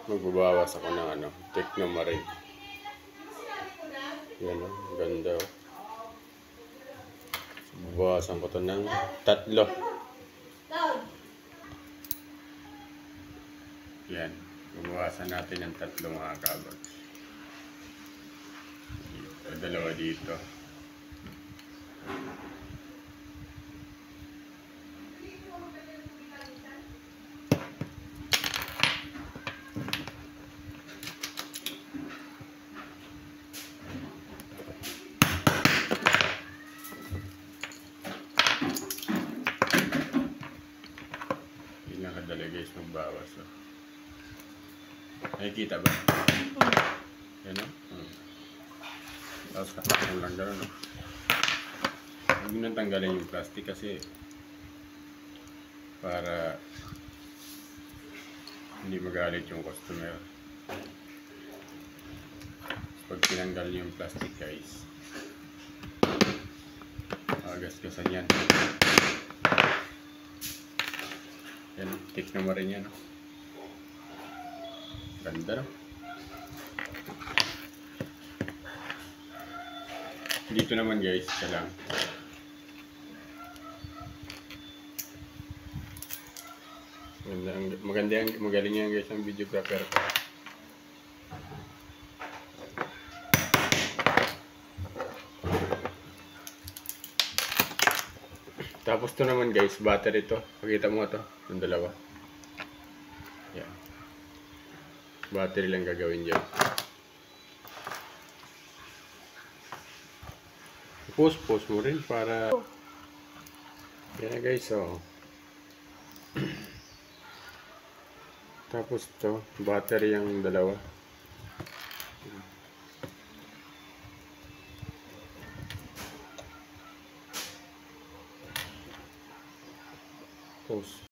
magbabawas ako ng Technomarine. Yan o, ganda o. Babawasan ko to ng 3. Yan, babawasan natin ng 3 mga kabag. Dito, 2 dito. Nakadala guys, magbawas o. Nakikita ba? Yan o. Tapos katakang lang gano'n o. Huwag nyo nang tanggalin yung plastic kasi para hindi magalit yung customer. Pag tinanggal yung plastic guys, agas-gasan yan. Yan, Technomarine yan. Ganda no? Dito naman guys, isa lang. Magaling yan guys ang videographer ko. Tapos to naman guys, battery to. Pakita mo to, yung 2. Yan. Battery lang gagawin dyan. Post mo rin para... Yan na guys, oh. Tapos to, battery yung 2. Post.